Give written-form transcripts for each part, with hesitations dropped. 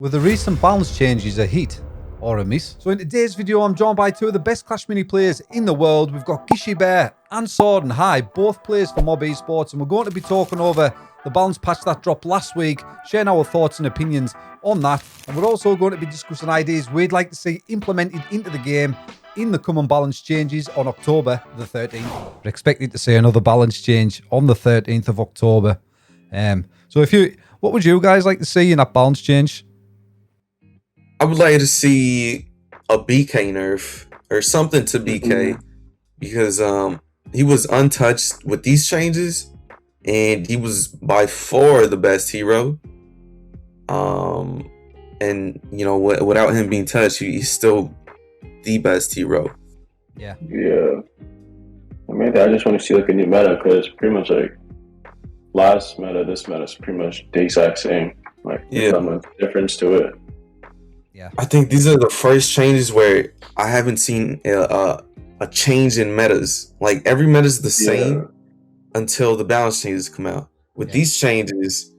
With the recent balance changes a hit or a miss? So in today's video, I'm joined by two of the best Clash Mini players in the world. We've got GISHY and SourinHigh, both players for Mob Esports, and we're going to be talking over the balance patch that dropped last week, sharing our thoughts and opinions on that. And we're also going to be discussing ideas we'd like to see implemented into the game in the coming balance changes on October the 13th. We're expecting to see another balance change on the 13th of October. What would you guys like to see in that balance change? I would like to see a BK nerf or something to BK because he was untouched with these changes and he was by far the best hero. And you know, without him being touched, he's still the best hero. Yeah. I mean, I just want to see like a new meta because pretty much like last meta, this meta is pretty much the exact same. Like, there's not much difference to it. Yeah, I think these are the first changes where I haven't seen a change in metas. Like every meta is the same until the balance changes come out. With these changes,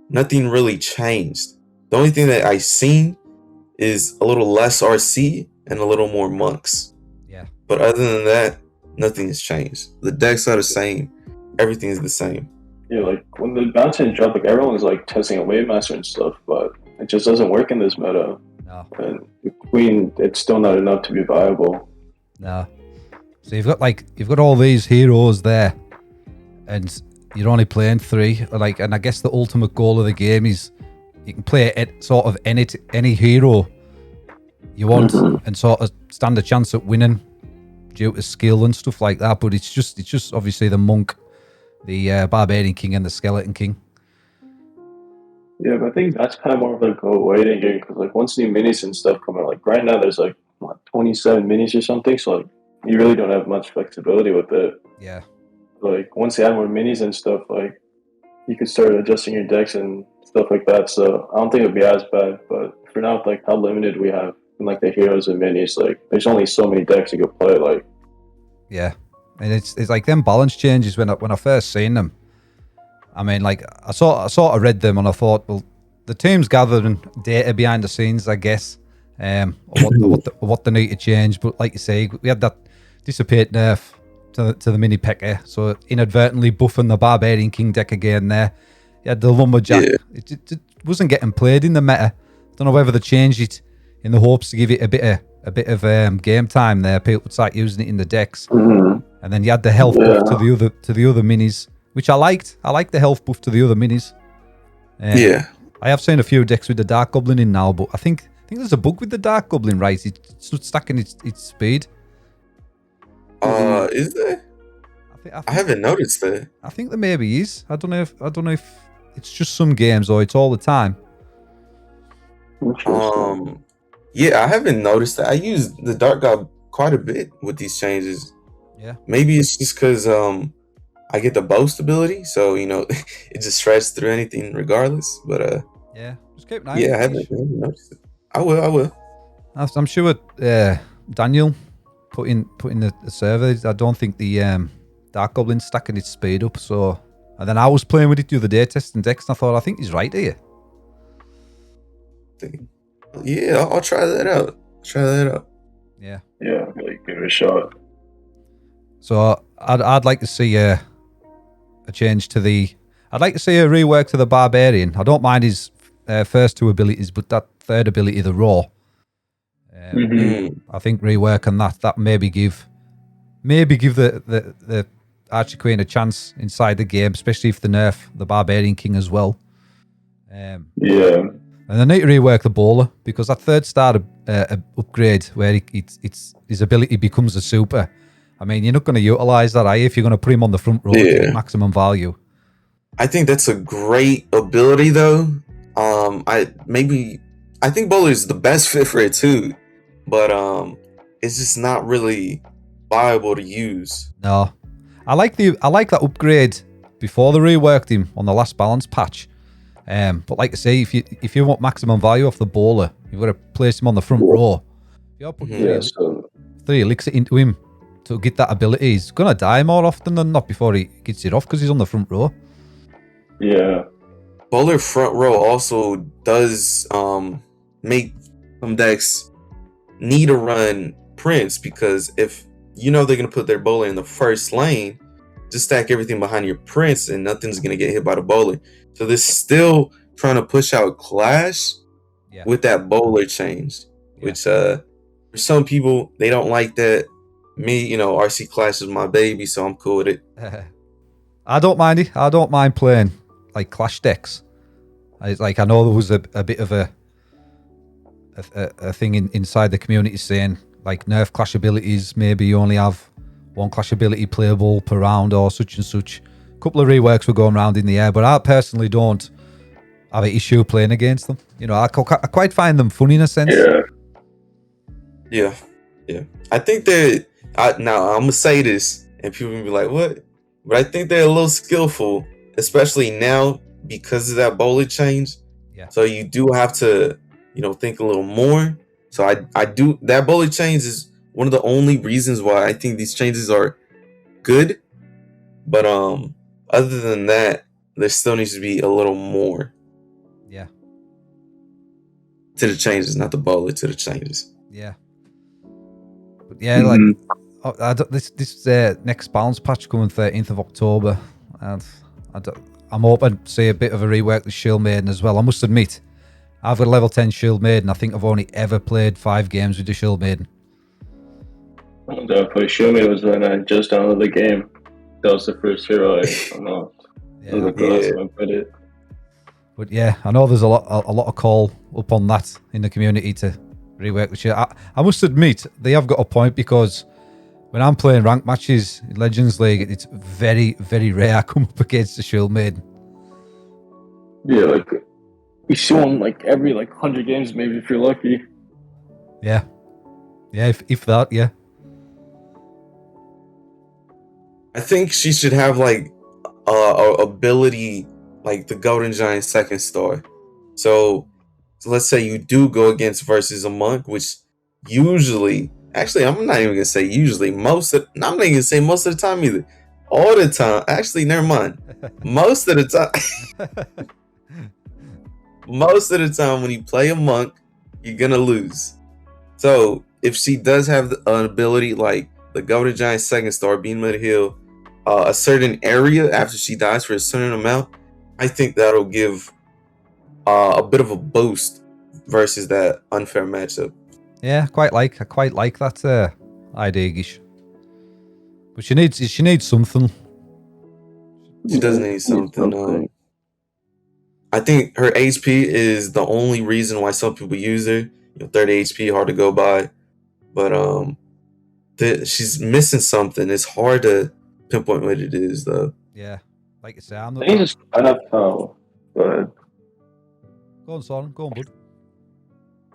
nothing really changed. The only thing that I've seen is a little less RC and a little more monks. Yeah. But other than that, nothing has changed. The decks are the same. Everything is the same. Yeah, like when the balance change dropped, like everyone's like testing a wave master and stuff, but it just doesn't work in this meta. No. And the queen, it's still not enough to be viable. No. So you've got all these heroes there, and you're only playing 3. And I guess the ultimate goal of the game is you can play sort of any hero you want and sort of stand a chance at winning due to skill and stuff like that. But it's just obviously the monk, the barbarian king, and the skeleton king. Yeah, but I think that's kind of more of like a waiting game because like once new minis and stuff come out, like right now there's like 27 minis or something, so like you really don't have much flexibility with it. Yeah. Like once you add more minis and stuff, like you could start adjusting your decks and stuff like that. So I don't think it'd be as bad. But for now, with like how limited we have in like the heroes and minis, like there's only so many decks you could play. Like yeah, and it's like them balance changes when I first seen them. I mean, like I sort of read them and I thought, well, the team's gathering data behind the scenes, I guess, what they need to change. But like you say, we had that dissipate nerf to the mini P.E.K.K.A, so inadvertently buffing the barbarian king deck again there. You had the lumberjack. Yeah. It wasn't getting played in the meta. Don't know whether they changed it in the hopes to give it a bit of game time there. People would start using it in the decks, and then you had the health buff to the other minis, which I liked. I liked the health buff to the other minis. I have seen a few decks with the Dark Goblin in now, but I think there's a bug with the Dark Goblin, right? It's not stacking its speed. Is there? I haven't noticed that. I think there maybe is. I don't know if it's just some games or it's all the time. Yeah, I haven't noticed that. I use the Dark God quite a bit with these changes. Yeah. Maybe it's just because I get the boast ability, so you know it just shreds through anything regardless. But yeah, just keep an eye. Yeah, I haven't noticed it. I will. I'm sure Daniel put in the server. I don't think the Dark Goblin's stacking its speed up. So, and then I was playing with it the other day, testing decks, and I thought, I think he's right here. Yeah, I'll try that out. Yeah, like give it a shot. So I'd like to see a change to the. I'd like to see a rework to the barbarian. I don't mind his first 2 abilities, but that third ability, the raw. I think rework on that maybe give the Archer Queen a chance inside the game, especially if they nerf the Barbarian King as well. And they need to rework the bowler because that 3rd star upgrade where his ability becomes a super. I mean, you're not going to utilize that, are you, if you're going to put him on the front row to get maximum value? I think that's a great ability, though. I think bowler is the best fit for it too, but it's just not really viable to use. No, I like that upgrade before they reworked him on the last balance patch. But like I say, if you want maximum value off the bowler, you've got to place him on the front row. If you're putting 3 elixir into him to get that ability, he's gonna die more often than not before he gets it off because he's on the front row. Yeah. Bowler front row also does make some decks need to run Prince, because if you know they're gonna put their bowler in the first lane, just stack everything behind your Prince and nothing's gonna get hit by the bowler. So they're still trying to push out Clash with that bowler change, which for some people they don't like that. Me, you know, RC Clash is my baby, so I'm cool with it. I don't mind it. I don't mind playing like Clash decks. I know there was a bit of a thing inside the community saying like nerf Clash abilities, maybe you only have one Clash ability playable per round or such and such. A couple of reworks were going around in the air, but I personally don't have an issue playing against them. You know, I quite find them funny in a sense. Yeah. I think they're now I'm gonna say this and people will be like, what? But I think they're a little skillful, especially now because of that bowler change. So you do have to, you know, think a little more. So I do, that bowler change is one of the only reasons why I think these changes are good. But other than that, there still needs to be a little more. To the changes, not the bowler, to the changes. But like this next balance patch coming 13th of October, and I'm hoping to see a bit of a rework with Shield Maiden as well. I must admit, I've got a level 10 Shield Maiden. I think I've only ever played 5 games with the Shield Maiden. For Shield Maiden was when I just downloaded the game. That was the first hero I unlocked. But yeah, I know there's a lot of call up on that in the community to rework the shit. I must admit, they have got a point, because when I'm playing ranked matches in Legends League, it's very, very rare I come up against the Shield Maiden. Yeah, like you see one like every 100 games, maybe, if you're lucky. Yeah, if that, yeah. I think she should have like a ability like the Golden Giant second star. So let's say you do go against versus a monk, which usually, actually, I'm not even gonna say usually. I'm not even gonna say most of the time either. All the time. Actually, never mind. Most of the time. Most of the time when you play a monk, you're gonna lose. So if she does have an ability like the Golden Giant second star, Beam of the Hill, a certain area after she dies for a certain amount, I think that'll give a bit of a boost versus that unfair matchup. Yeah, I quite like that idea, Gish. But she needs something. She does need something. I think her HP is the only reason why some people use her. You know, 30 HP, hard to go by. But she's missing something. It's hard to pinpoint what it is, though. Yeah, like I say, I'm not. I think it's kind of how. Go on, Soren. Go on, bud.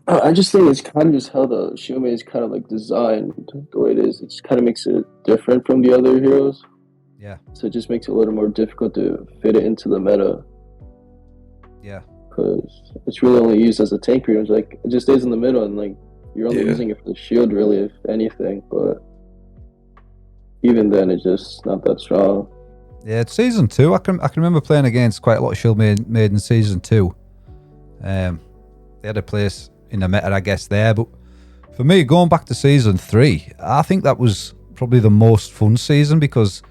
I just think it's kind of just how the Shield is kind of like designed the way it is. It just kind of makes it different from the other heroes. Yeah. So it just makes it a little more difficult to fit it into the meta. Yeah. Because it's really only used as a tank hero. It's like it just stays in the middle, and like you're only using it for the shield, really, if anything. But even then, it's just not that strong. Yeah, it's season 2. I can remember playing against quite a lot of Shield Maiden in season 2. They had a place in the meta, I guess, there. But for me, going back to season 3, I think that was probably the most fun season, because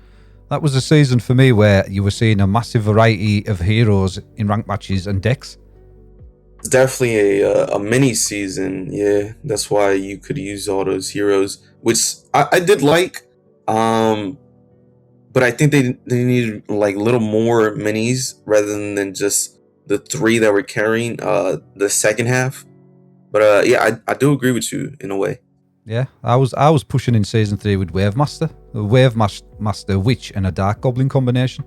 that was a season for me where you were seeing a massive variety of heroes in ranked matches and decks. It's definitely a mini season. Yeah, that's why you could use all those heroes, which I did like. But I think they needed like little more minis rather than just the 3 that were carrying the second half. But yeah, I do agree with you in a way. Yeah, I was pushing in season 3 with Wave Master, Witch, and a Dark Goblin combination.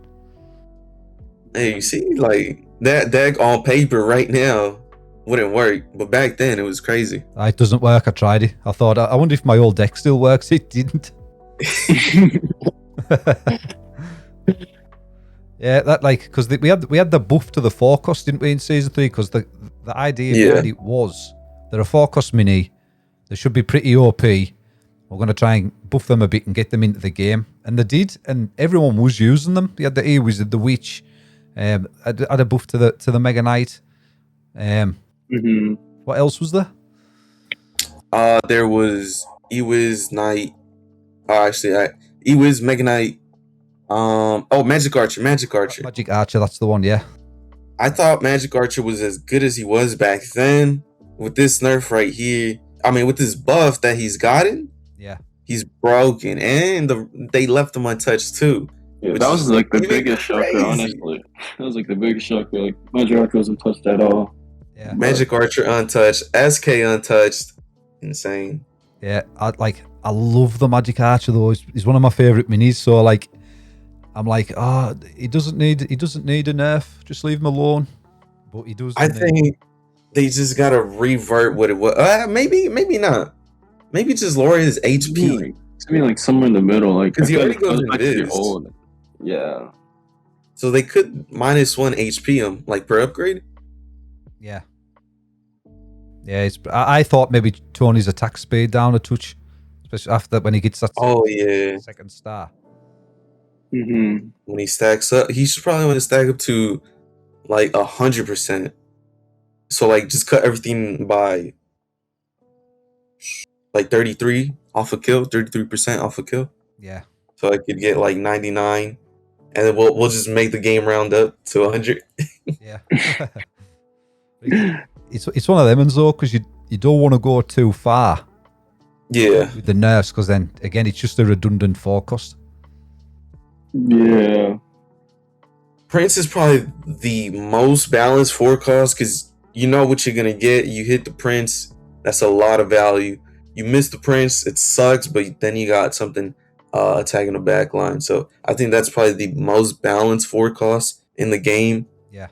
Hey, you see, like that deck on paper right now wouldn't work, but back then it was crazy. It doesn't work. I tried it. I thought, I wonder if my old deck still works. It didn't. Yeah, that because we had the buff to the 4-cost, didn't we, in season 3? Because the idea behind it was they're a 4-cost mini. They should be pretty OP. We're going to try and buff them a bit and get them into the game. And they did, and everyone was using them. They had the E-Wizard, the Witch, had a buff to the Mega Knight. What else was there? There was Ewiz Knight. Ewiz Mega Knight. Magic Archer. Magic Archer, that's the one, yeah. I thought Magic Archer was as good as he was back then. With this nerf right here, with this buff that he's gotten, yeah, he's broken, and they left him untouched too. Yeah, that was like the biggest shocker, honestly. That was like the biggest shocker. Like Magic Archer wasn't touched at all. Yeah, Magic Archer untouched, SK untouched, insane. Yeah, I love the Magic Archer though. He's one of my favorite minis. So like, I'm like, he doesn't need a nerf. Just leave him alone. But he does. I think they just gotta revert what it was. Maybe not. Maybe just lower his HP. It's gonna be like somewhere in the middle, like because he already goes in this. Yeah. So they could -1 HP him, like per upgrade. Yeah. Yeah, I thought maybe Tony's attack speed down a touch, especially after when he gets that. Second star. Mm-hmm. When he stacks up, he should probably want to stack up to like 100%. So like just cut everything by like 33 off a kill, 33% off a kill. Yeah. So I could get like 99, and then we'll just make the game round up to 100. Yeah. It's one of them ones though, because you don't want to go too far. Yeah. With the nerfs, because then again it's just a redundant forecast. Yeah. Prince is probably the most balanced forecast because you know what you're gonna get. You hit the Prince, that's a lot of value. You miss the Prince, it sucks, but then you got something attacking the back line. So I think that's probably the most balanced forecast in the game. Yeah.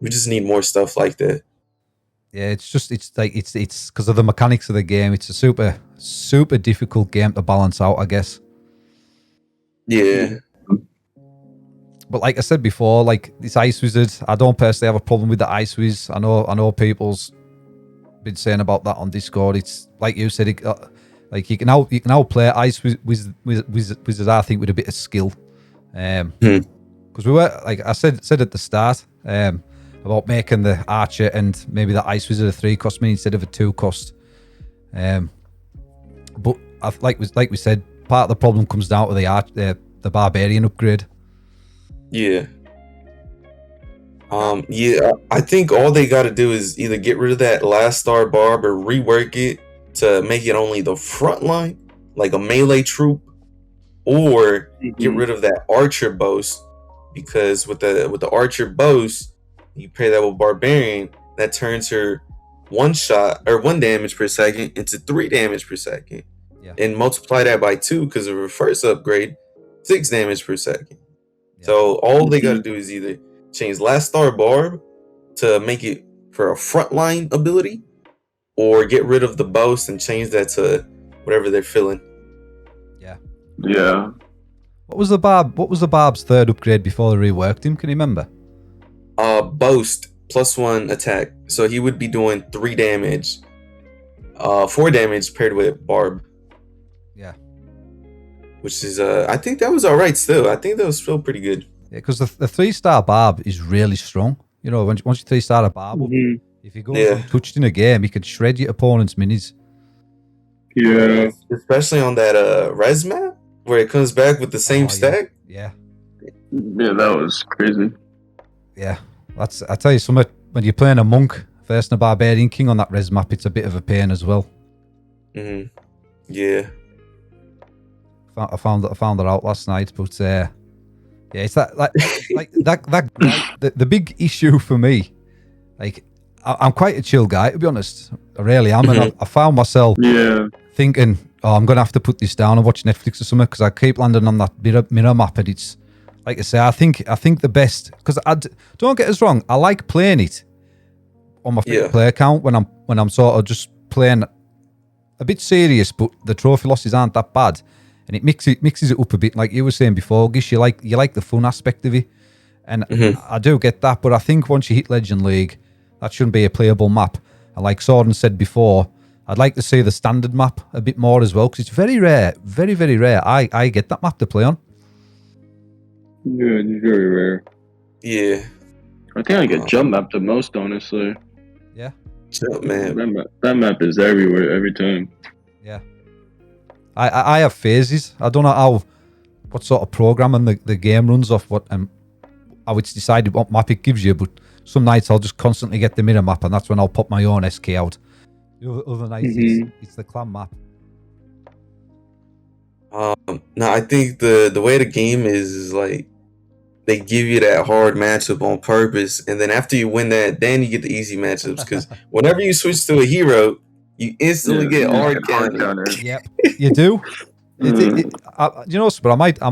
We just need more stuff like that. Yeah, it's because of the mechanics of the game. It's a super difficult game to balance out, I guess. Yeah. But like I said before, like this Ice Wizard, I don't personally have a problem with the Ice Wiz. I know people's been saying about that on Discord. It's like you said, like you can now play Ice Wizard, I think, with a bit of skill. Because we were, like I said at the start, about making the Archer and maybe the Ice Wizard a 3-cost mini instead of a 2-cost. But like we said, part of the problem comes down to the Barbarian upgrade. Yeah. I think all they got to do is either get rid of that last star barb or rework it to make it only the front line, like a melee troop, or get rid of that archer boast, because with the archer boast, you pair that with barbarian, that turns her 1 damage per second into 3 damage per second. Yeah. And multiply that by 2 because of her first upgrade, 6 damage per second. Yeah. So all they got to do is either change last star barb to make it for a frontline ability, or get rid of the boast and change that to whatever they're feeling. Yeah. Yeah. What was the barb's third upgrade before they reworked him? Can you remember? Boast +1 attack. So he would be doing 3 damage. 4 damage paired with barb. Yeah. Which is I think that was alright still. I think that was still pretty good. Yeah, because the 3-star barb is really strong. You know, once you 3-star a barb, if you go untouched in a game, you can shred your opponent's minis. Yeah. Especially on that res map where it comes back with the same stack. Yeah. Yeah, that was crazy. Yeah. I tell you something, when you're playing a monk versus a barbarian king on that res map, it's a bit of a pain as well. Yeah. I found that out last night, but yeah, it's that the big issue for me. Like, I'm quite a chill guy, to be honest. I really am, and I found myself thinking, I'm gonna have to put this down and watch Netflix or something, because I keep landing on that mirror map, and it's like I say, I think the best, because don't get us wrong, I like playing it on my play account when I'm sort of just playing a bit serious, but the trophy losses aren't that bad. And it mixes it up a bit, like you were saying before, Gish. You like the fun aspect of it, and I do get that. But I think once you hit Legend League, that shouldn't be a playable map. And like SOURIN said before, I'd like to see the standard map a bit more as well, because it's very rare, very very rare. I get that map to play on. Yeah, it's very rare. Yeah, I think I get jump map the most, honestly. Yeah. Jump map. That map is everywhere every time. Yeah. I have phases. I don't know what sort of programming the game runs off, how it's decided what map it gives you, but some nights I'll just constantly get the mirror map, and that's when I'll pop my own SK out. The other nights it's the clan map. No, I think the way the game is like they give you that hard matchup on purpose, and then after you win that, then you get the easy matchups. Because whenever you switch to a hero, you instantly get hard counter. Yep, you do. You know, but I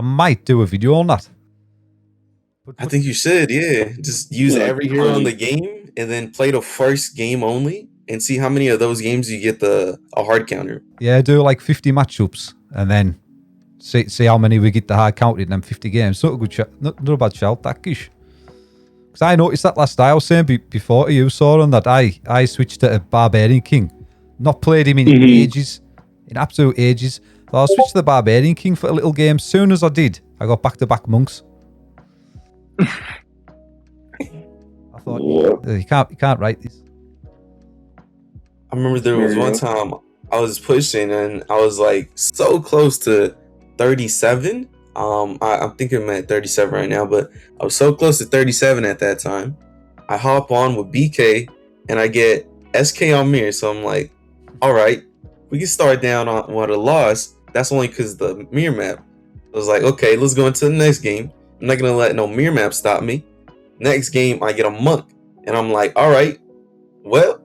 might do a video on that. I think you should, yeah. Just use every hero in the game, and then play the first game only, and see how many of those games you get a hard counter. Yeah, do like 50 matchups, and then see how many we get the hard counted in them 50 games. Not a good not a bad shout, that Gish. Because I noticed that last night. I was saying before to you, Sourin, that I switched to a Barbarian King. Not played him in ages, in absolute ages. So I switched to the Barbarian King for a little game. Soon as I did, I got back-to-back monks. I thought you can't write this. I remember there was one time I was pushing and I was like so close to 37. I'm thinking I'm at 37 right now, but I was so close to 37 at that time. I hop on with BK and I get SK on mirror, so I'm like, all right, we can start down on what a loss. That's only because the mirror map. I was like, okay, let's go into the next game. I'm not gonna let no mirror map stop me. Next game, I get a monk, and I'm like, all right, well,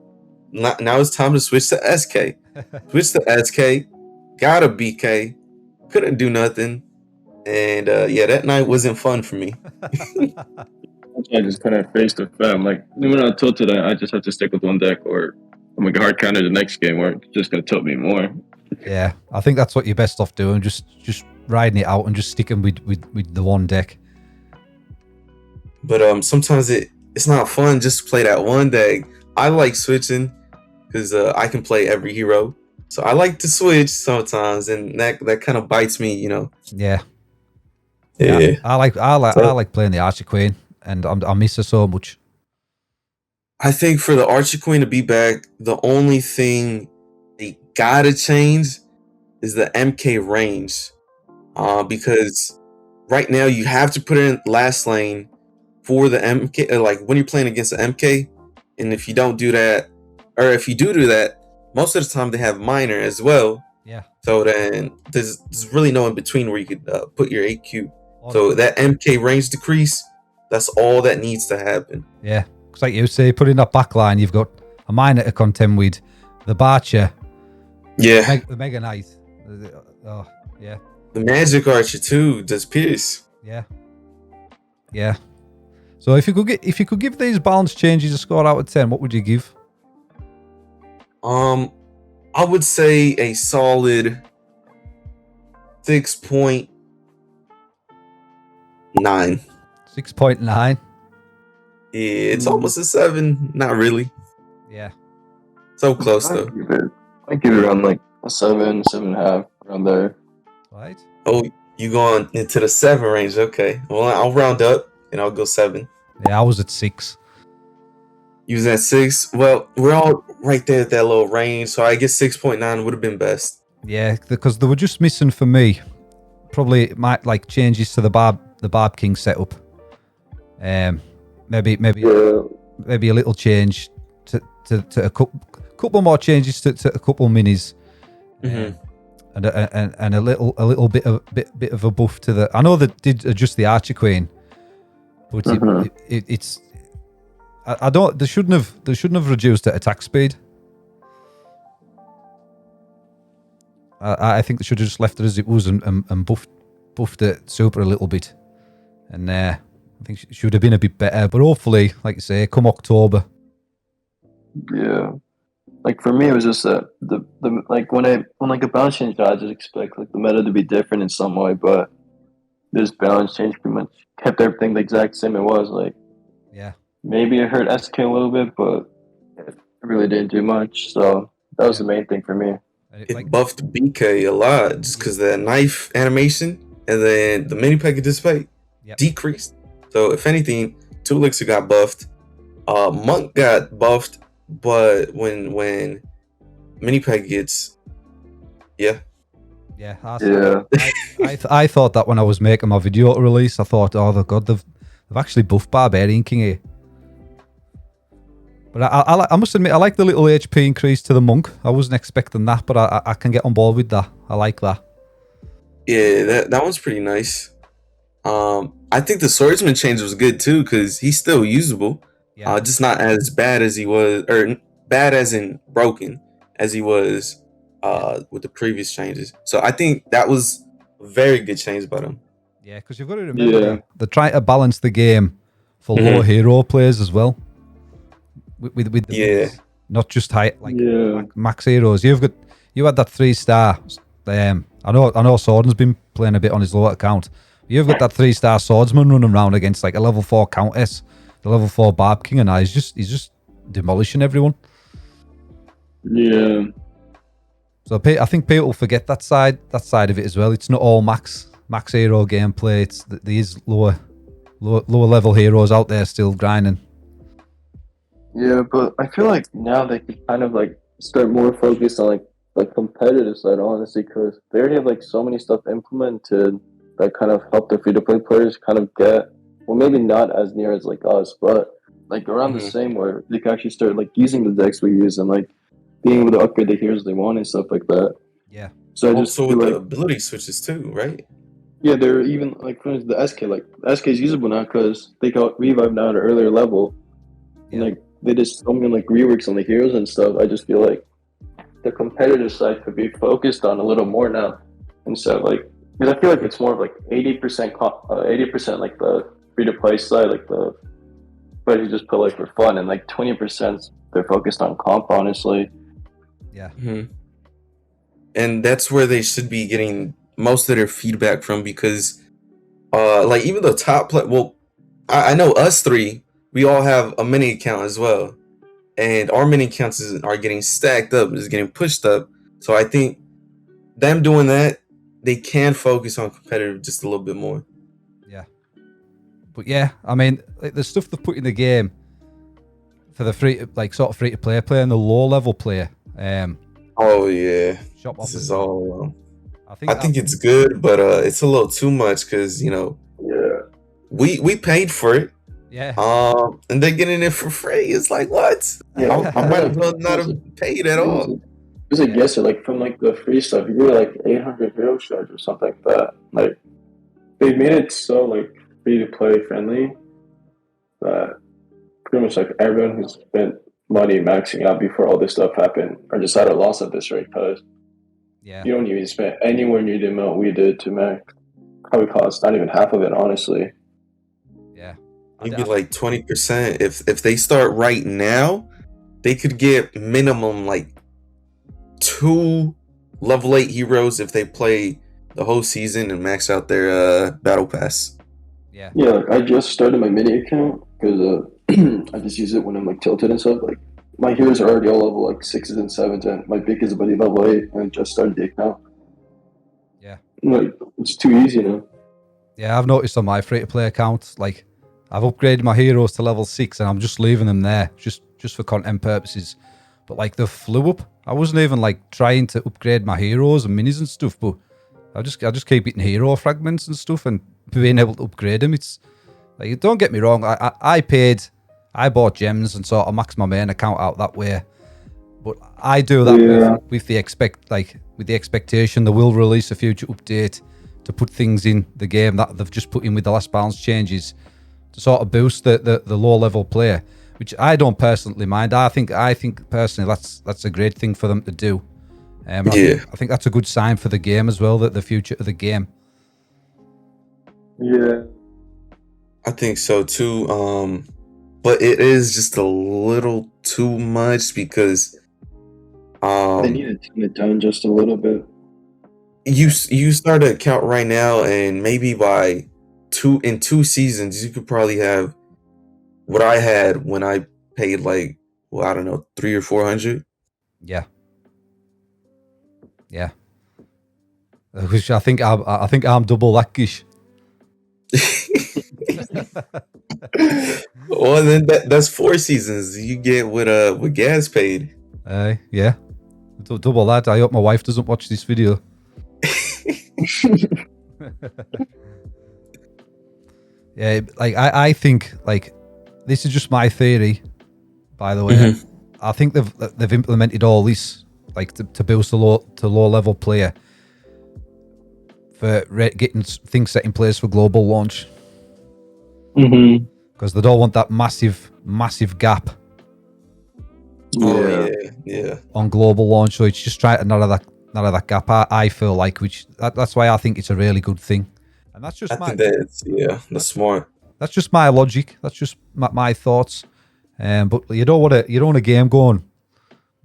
now it's time to switch to SK. Switch to SK, got a BK, couldn't do nothing, and that night wasn't fun for me. I just couldn't face the fam. Like when I tilted, I just have to stick with one deck, or I'm gonna hard counter the next game, or it's just gonna tilt me more. Yeah, I think that's what you're best off doing. Just riding it out and just sticking with the one deck. But sometimes it's not fun just to play that one deck. I like switching because I can play every hero, so I like to switch sometimes, and that kind of bites me, you know. Yeah. I like playing the Archer Queen, and I miss her so much. I think for the Archer Queen to be back, the only thing they gotta change is the MK range, because right now you have to put it in last lane for the MK, like when you're playing against the MK, and if you don't do that, or if you do that, most of the time they have minor as well. Yeah. So then there's really no in between where you could put your AQ. So that MK range decrease, that's all that needs to happen. Yeah. Because like you say, put in that back line, you've got a minor to contend with, the Barcher. Yeah. The Mega Knight. Yeah. The Magic Archer too does pierce. Yeah. Yeah. So if you could give these balance changes a score out of 10, what would you give? I would say a solid 6.9. 6.9. Yeah, it's almost a 7. Not really. Yeah. So close though. I give it around like a 7, 7.5, around there. Right. Oh, you going into the 7 range? Okay. Well, I'll round up and I'll go 7. Yeah, I was at 6. You was at 6. Well, we're all right there at that little range, so I guess 6.9 would have been best. Yeah, because they were just missing for me. Probably might like changes to the Barb King setup. Maybe a little change to a couple more changes to a couple minis. And a little bit of a buff to the. I know they did adjust the Archer Queen, but it's. I don't. They shouldn't have reduced the attack speed. I think they should have just left it as it was and buffed it super a little bit, and I think it should have been a bit better. But hopefully, like you say, come October. Yeah. Like for me, it was just the like when a balance change, I just expect like the meta to be different in some way, but this balance change pretty much kept everything the exact same it was. Like, yeah, maybe it hurt SK a little bit, but it really didn't do much. So that was the main thing for me. It buffed BK a lot just because the knife animation and then the mini pack of display decreased. So if anything, 2 Elixir got buffed. Monk got buffed but when mini pack gets, yeah, Yeah, Yeah. I thought that when I was making my video release, I thought, oh, they've actually buffed Barbarian King here. But I must admit, I like the little HP increase to the monk. I wasn't expecting that, but I can get on board with that. I like that. yeah, that one's pretty nice. I think the swordsman change was good too because he's still usable. Yeah. Just not as bad as he was, or bad as in broken as he was with the previous changes. So I think that was a very good change by them. Yeah, because you've got to remember Yeah. they're trying to balance the game for low hero players as well. With the minis, not just high max heroes. You had that 3-star. I know Sworden's been playing a bit on his lower account. You've got that 3-star swordsman running around against like a level 4 countess, the level 4 Barb King, and he's just demolishing everyone. Yeah. So I think people forget that side of it as well. It's not all max hero gameplay. It's these lower level heroes out there still grinding. Yeah, but I feel like now they could kind of like start more focused on like competitive side, honestly, because they already have like so many stuff implemented that kind of help the free-to-play players kind of get, well, maybe not as near as like us, but like around the same, where they can actually start like using the decks we use and like being able to upgrade the heroes they want and stuff like that. Yeah. So I just Also feel with like, the ability switches too, right? yeah, they're even like for instance, the SK, like the SK is usable now because they got revived now at an earlier level, and like they did so many like reworks on the heroes and stuff. I just feel like the competitive side could be focused on a little more now, instead of like, because I feel like it's more of like 80% like the free to play side, like the but you just play like for fun, and like 20% they're focused on comp, honestly. Yeah. And that's where they should be getting most of their feedback from, because like even the top play, well, I know us three, we all have a mini account as well, and our mini accounts are getting stacked up, is getting pushed up. So I think them doing that, they can focus on competitive just a little bit more. Yeah. But yeah, I mean, like, the stuff they've put in the game for the free to play player and the low level player. Oh yeah, Shop this offers. is all. I think it's good, but it's a little too much because we paid for it. Yeah. And they're getting it for free. It's like, what? Yeah, I might as well not have paid at all. It was a guesser, like from like the free stuff, you get like 800 hero shards or something like that. Like they made it so like free to play friendly that pretty much like everyone who spent money maxing out before all this stuff happened are just at a loss at this rate, because you don't even spend anywhere near the amount we did to max. Probably cost not even half of it, honestly. Yeah. Maybe like 20%. If they start right now, they could get minimum like 2 level 8 heroes if they play the whole season and max out their battle pass. Yeah. Yeah, like, I just started my mini account because I just use it when I'm like tilted and stuff. Like my heroes are already all level like 6s and 7s, and my big is buddy level 8, and I just started the account. Yeah. Like it's too easy now. Yeah, I've noticed on my free to play account, like I've upgraded my heroes to level 6 and I'm just leaving them there just for content purposes. But like they flew up. I wasn't even like trying to upgrade my heroes and minis and stuff, but I just keep eating hero fragments and stuff and being able to upgrade them. It's like, don't get me wrong, I bought gems and sort of maxed my main account out that way. But I do that with the expectation they will release a future update to put things in the game that they've just put in with the last balance changes to sort of boost the low level player, which I don't personally mind. I think personally that's a great thing for them to do. I think that's a good sign for the game as well, that the future of the game. Yeah, I think so too. But it is just a little too much because they need to tone it down just a little bit. You start an account right now, and maybe by 2 seasons you could probably have what I had when I paid like, well, I don't know, 300 or 400. Yeah. Which I think I'm double that, Gish. Well, then that's 4 seasons you get with gas paid. Yeah. Double that. I hope my wife doesn't watch this video. Yeah, like I think like this is just my theory, by the way. Mhm. I think they've implemented all this like to boost the low level player for getting things set in place for global launch. Mm-hmm. Because they don't want that massive gap Oh yeah. on global launch. So it's just trying to narrow that gap. I feel like, that's why I think it's a really good thing. And that's just think that's smart. That's just my logic. That's just my thoughts. But you don't want a game going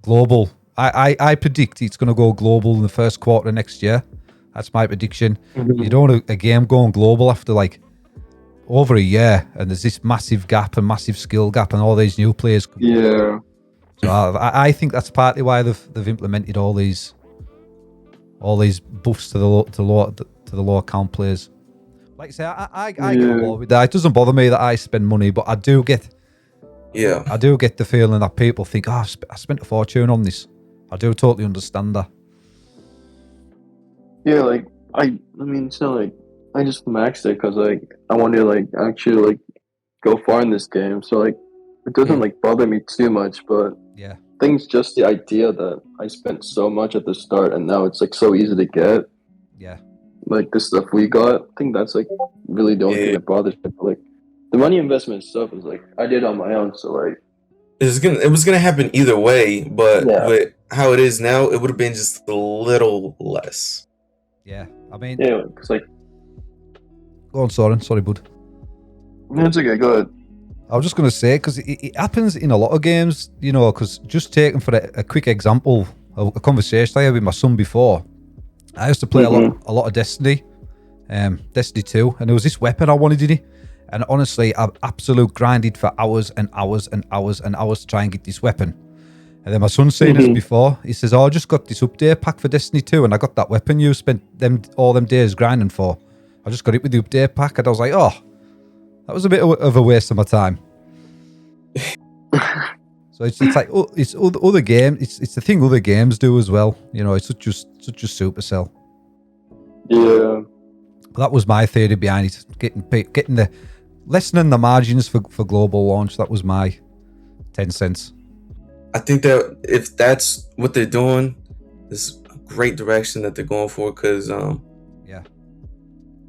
global. I predict it's going to go global in the first quarter next year. That's my prediction. Mm-hmm. You don't want a game going global after like over a year, and there's this massive gap and massive skill gap, and all these new players. Yeah. So I think that's partly why they've implemented all these buffs to the low account players. Like I say, I get on board with that. It doesn't bother me that I spend money, but I do get the feeling that people think, I spent a fortune on this. I do totally understand that. Yeah, like I mean, it's not like I just maxed it because like I want to like actually like go far in this game. So like it doesn't like bother me too much, but yeah, I think it's just the idea that I spent so much at the start and now it's like so easy to get. Yeah. Like the stuff we got, I think that's like really the only thing that bothers me. Like the money investment stuff is like I did on my own, so like it was gonna happen either way, but with how it is now, it would have been just a little less. Yeah, I mean, because like, go on, Sourin. Sorry, bud. It's okay. Go ahead. I was just going to say, because it happens in a lot of games, you know, because just taking for a quick example, a conversation I had with my son before, I used to play a lot of Destiny, Destiny 2, and there was this weapon I wanted in it, and honestly, I've absolute grinded for hours and hours and hours and hours to try and get this weapon. And then my son's seen this before. He says, I just got this update pack for Destiny 2, and I got that weapon you spent all them days grinding for. I just got it with the update pack, and I was like, oh, that was a bit of a waste of my time. So it's like it's other games. It's the thing other games do as well. You know, it's such just Supercell. Yeah. But that was my theory behind it. Getting the lessening the margins for global launch. That was my 10 cents. I think that if that's what they're doing, it's a great direction that they're going for, because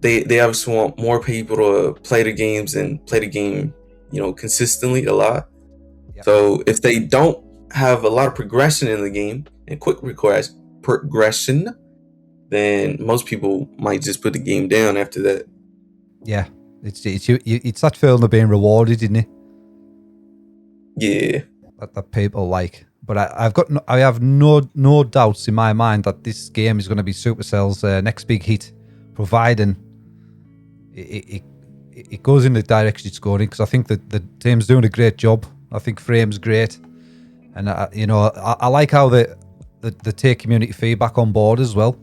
they obviously want more people to play the games and play the game, you know, consistently a lot. Yep. So if they don't have a lot of progression in the game and quick progression, then most people might just put the game down after that. Yeah, it's that feeling of being rewarded, isn't it? Yeah, that people like. But I have no doubts in my mind that this game is going to be Supercell's next big hit, providing it goes in the direction it's going in, because I think that the team's doing a great job. I think Frame's great, and I like how they take community feedback on board as well.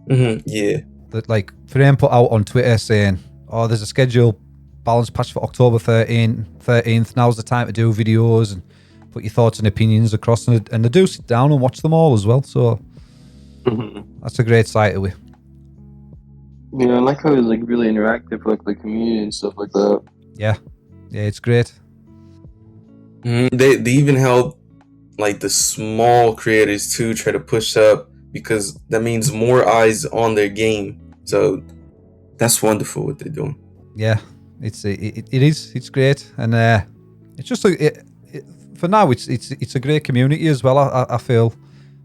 Yeah, that like Frame put out on Twitter saying, "Oh, there's a schedule balance patch for October 13th. Now's the time to do videos and put your thoughts and opinions across," and they do sit down and watch them all as well. So that's a great side of it. Yeah, I like how it's like really interactive, like the community and stuff like that. Yeah, it's great. They even help like the small creators too try to push up, because that means more eyes on their game. So that's wonderful what they're doing. Yeah, it's great, and it's just for now it's a great community as well. I feel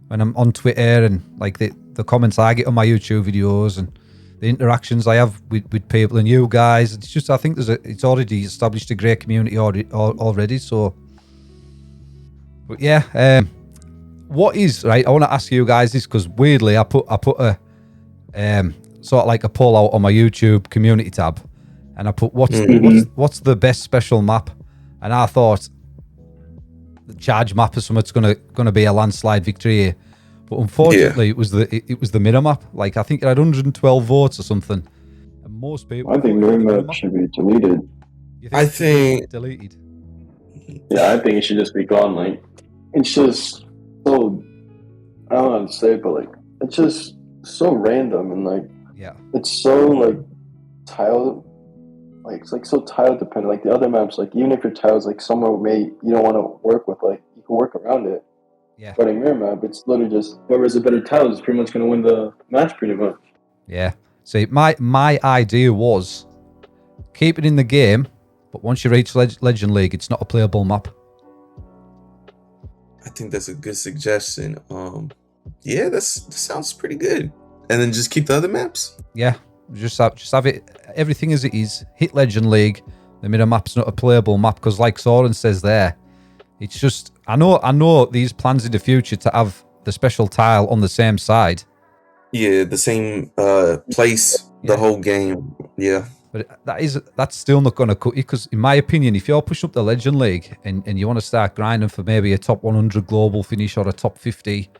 when I'm on Twitter and like the comments I get on my YouTube videos and the interactions I have with people and you guys, it's just, I think it's already established a great community already. So, but yeah, what is right? I want to ask you guys this, because weirdly I put a sort of like a poll out on my YouTube community tab, and I put what's the best special map, and I thought the charge map is something that's gonna be a landslide victory here. But unfortunately, it was the mirror map. Like, I think it had 112 votes or something, and most people. I think mirror map should be deleted. You I it should be think deleted. Yeah, I think it should just be gone. Like, it's just so, I don't know how to say it, but like, it's just so random and like, Yeah. it's so like tile, like it's like so tile dependent. Like the other maps, like even if your tile's like somewhere you don't want to work with, like you can work around it. Yeah. But in mirror map, it's literally just whoever's a better tile is pretty much going to win the match, pretty much. Yeah. See, my idea was keep it in the game, but once you reach Legend League, it's not a playable map. I think that's a good suggestion. Yeah, that sounds pretty good. And then just keep the other maps. Yeah, just have it everything as it is. Hit Legend League. The mirror map's not a playable map because, like SOURIN says there, it's just I know these plans in the future to have the special tile on the same side. Yeah, the same place the whole game. Yeah. But that's still not going to cut you because, in my opinion, if you're pushing up the Legend League and you want to start grinding for maybe a top 100 global finish or a top 50,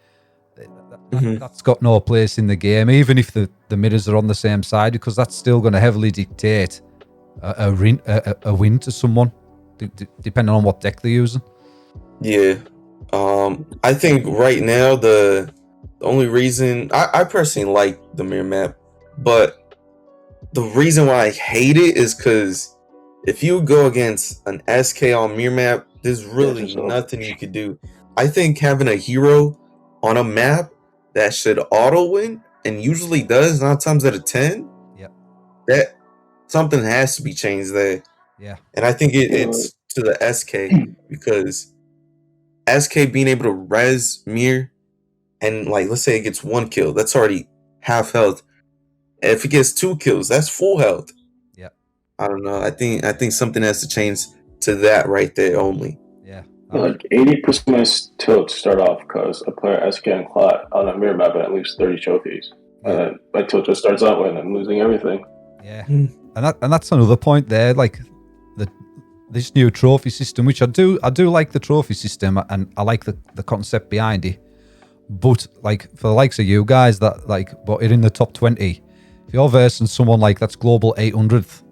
that's got no place in the game, even if the mirrors are on the same side, because that's still going to heavily dictate a win to someone, depending on what deck they're using. Yeah. I think right now the only reason I personally like the mirror map, but the reason why I hate it is because if you go against an SK on mirror map, there's really nothing you could do. I think having a hero on a map that should auto win, and usually does 9 times out of 10, that something has to be changed there. Yeah. And I think it's to the SK, because SK being able to res mirror, and like let's say it gets 1 kill, that's already half health. If it gets 2 kills, that's full health. Yeah. I don't know. I think something has to change to that right there only. Yeah. Like 80% of my tilts start off because a player SK on a mirror map and at least 30 trophies. And then my tilt just starts out when I'm losing everything. Yeah. And that's another point there, like this new trophy system, which I do like the trophy system, and I like the concept behind it. But like for the likes of you guys that but are in the top 20, if you're versing someone like that's global 800th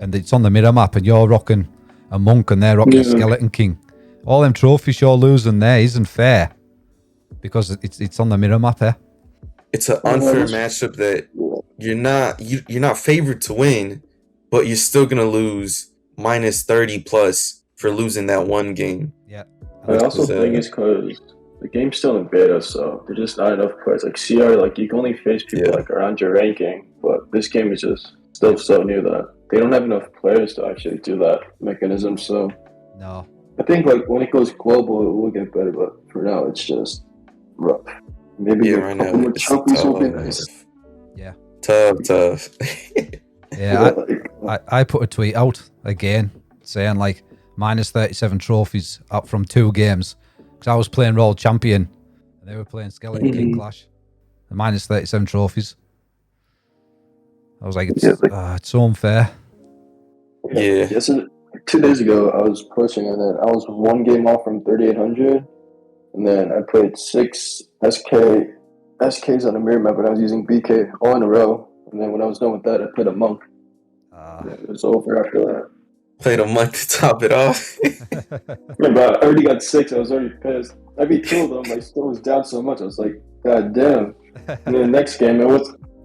and it's on the mirror map and you're rocking a monk and they're rocking a skeleton king, all them trophies you're losing there isn't fair because it's on the mirror map here. It's an unfair matchup that you're not favored to win, but you're still gonna lose minus 30 plus for losing that one game. Yeah. I also think it's because the game's still in beta, so there's just not enough players. Like CR, like you can only face people like around your ranking, but this game is just still so new that they don't have enough players to actually do that mechanism. So no, I think like when it goes global, it will get better, but for now it's just rough. Maybe right now it's tough. Yeah, tough. Yeah, I put a tweet out again saying like minus 37 trophies up from 2 games. I was playing World Champion and they were playing Skeleton King Clash. And minus 37 trophies. I was like, it's so unfair. Yeah. Yesterday, 2 days ago, I was pushing and then I was 1 game off from 3,800. And then I played 6 SKs on a mirror map and I was using BK all in a row. And then when I was done with that, I played a monk. It was over after that. Played a monk to top it off. Remember, I already got 6. I was already pissed. I beat 2 of them. I still was down so much. I was like, God damn. And then the next game,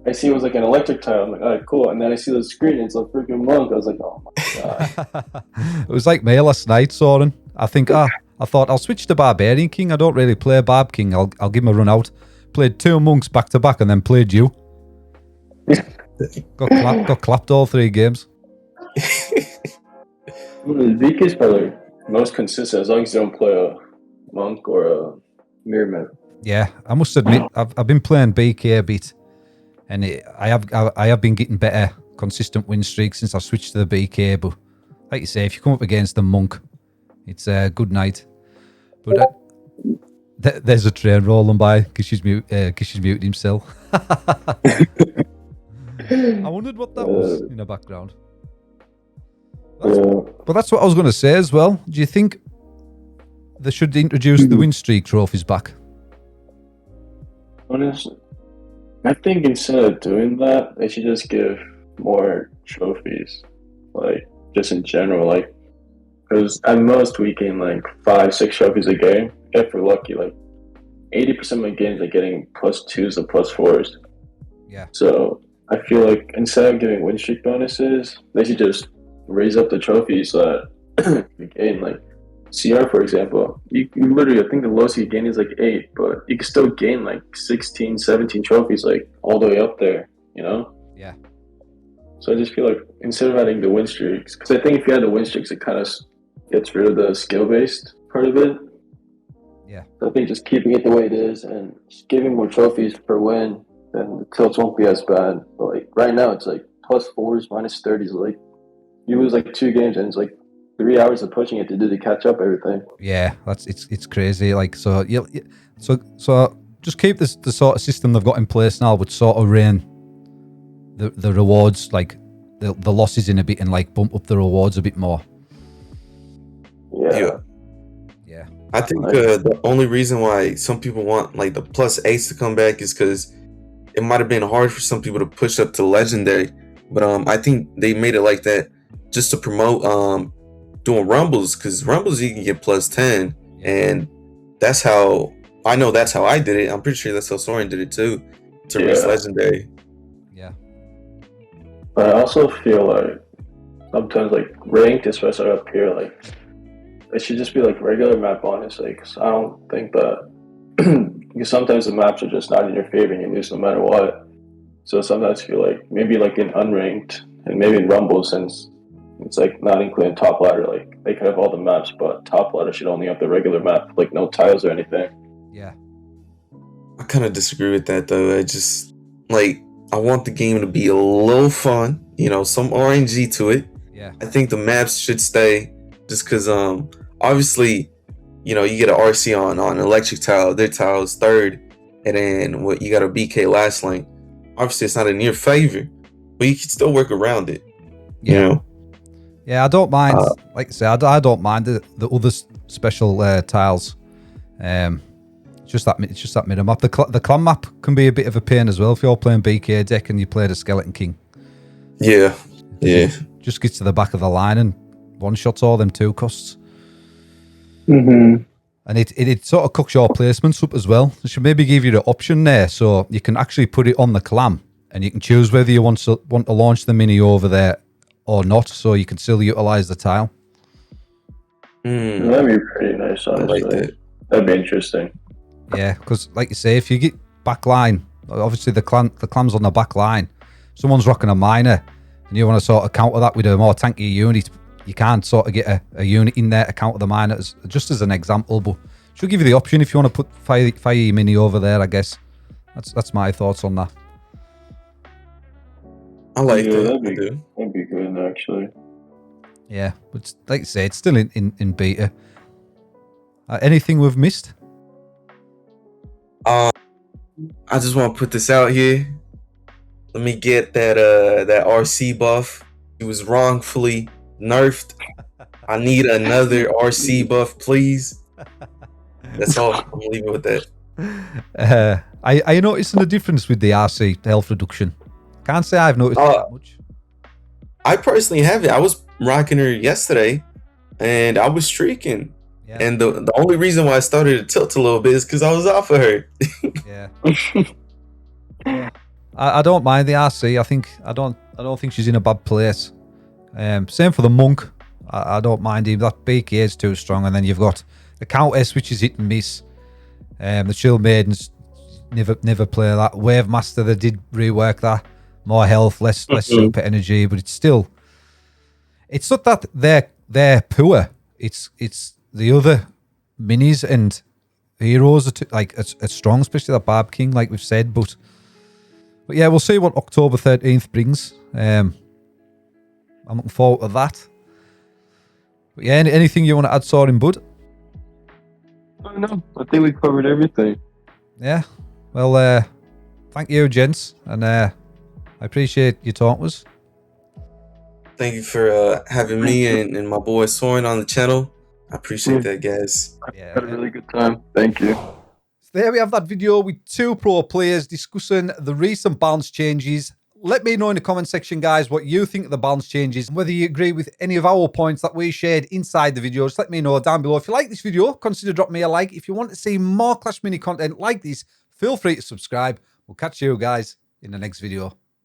I see it was like an electric tile. I'm like, all right, cool. And then I see the screen. It's a freaking monk. I was like, oh my god. It was like me last night, SOURIN. I thought I'll switch to Barbarian King. I don't really play Barb King. I'll give him a run out. Played 2 monks back to back and then played you. got clapped all 3 games. BK is probably most consistent as long as you don't play a monk or a mirror map. Yeah, I must admit, I've been playing BK a bit, and I have been getting better, consistent win streaks since I switched to the BK. But like you say, if you come up against the monk, it's a good night. But there's a train rolling by. Gishy's muted himself. I wondered what that was in the background. But that's what I was going to say as well. Do you think they should introduce the win streak trophies back? Honestly, I think instead of doing that, they should just give more trophies. Like, just in general, like, because at most we gain like 5-6 trophies a game if we're lucky. Like 80% of my games are getting +2s and +4s. Yeah. So I feel like instead of giving win streak bonuses, they should just raise up the trophies that you gain. Like CR, for example, you literally, I think the lowest you gain is like 8, but you can still gain like 16, 17 trophies, like all the way up there, you know? Yeah. So I just feel like instead of adding the win streaks, because I think if you add the win streaks, it kind of gets rid of the skill-based part of it. Yeah. So I think just keeping it the way it is and just giving more trophies per win, then the tilts won't be as bad. But like right now, it's like +4s, -30s. Like you lose like 2 games, and it's like 3 hours of pushing it to do to catch up everything. Yeah, it's crazy. Like so, so just keep this the sort of system they've got in place now, but sort of rein the rewards, like the losses in a bit, and like bump up the rewards a bit more. Yeah. I think the only reason why some people want like the +8s to come back is because it might have been hard for some people to push up to legendary, but I think they made it like that just to promote doing rumbles, because rumbles you can get +10, and that's how I know that's how I did it. I'm pretty sure that's how SOURIN did it too, to reach legendary. Yeah. But I also feel like sometimes like ranked, especially up here, like it should just be like regular map, honestly, because I don't think that because sometimes the maps are just not in your favor and you lose no matter what. So sometimes I feel like maybe like in unranked and maybe in Rumble, since it's like not including top ladder, like they could have all the maps, but top ladder should only have the regular map, like no tiles or anything. Yeah. I kind of disagree with that though. I just like I want the game to be a little fun, you know, some RNG to it. Yeah. I think the maps should stay, just because obviously, you know, you get an RC on electric tile, their tile is 3rd, and then what you got a BK last lane. Obviously it's not in your favor, but you can still work around it. You know? Yeah, I don't mind. Like I say, I don't mind the other special tiles. It's just that middle map. The clan map can be a bit of a pain as well if you're playing BK deck and you play the Skeleton King. Yeah. Just gets to the back of the line and one-shots all them 2 costs. Mm-hmm. And it sort of cooks your placements up as well. It should maybe give you the option there, so you can actually put it on the clam, and you can choose whether you want to launch the mini over there or not, so you can still utilize the tile. That'd be pretty nice, honestly. Like that. That'd be interesting. Yeah, because like you say, if you get back line, obviously the clam's on the back line, someone's rocking a miner, and you want to sort of counter that with a more tanky unit, you can't sort of get a unit in there to counter the miner, just as an example, but should give you the option if you want to put fire mini over there, I guess. That's my thoughts on that. I like that. That'd be good, actually. Yeah, but like I say, it's still in beta. Anything we've missed? I just want to put this out here. Let me get that RC buff. He was wrongfully nerfed. I need another RC buff, please. That's all. I'm leaving with that. Are you noticing the difference with the RC health reduction? Can't say I've noticed that much. I personally haven't. I was rocking her yesterday, and I was streaking. Yeah. And the only reason why I started to tilt a little bit is because I was off of her. Yeah. I don't mind the RC. I don't think she's in a bad place. Same for the monk. I don't mind him. That BK is too strong, and then you've got the Countess, which is hit and miss. The Shield Maidens never play that. Wave Master, they did rework that. More health, less super energy, but it's still. It's not that they're poor. It's the other minis and heroes are strong, especially the Barb King, like we've said. But yeah, we'll see what October 13th brings. I'm looking forward to that. But yeah, anything you want to add, SOURIN, bud? I don't know. I think we covered everything. Yeah. Well, thank you, gents, and I appreciate your talk with us. Thank you for having me and my boy SOURIN on the channel. I appreciate that, guys. Yeah, had a really good time. Thank you. So there we have that video with 2 pro players discussing the recent balance changes, let me know in the comment section, guys, what you think of the balance changes, and whether you agree with any of our points that we shared inside the video. Just let me know down below. If you like this video, consider dropping me a like. If you want to see more Clash Mini content like this, feel free to subscribe. We'll catch you guys in the next video.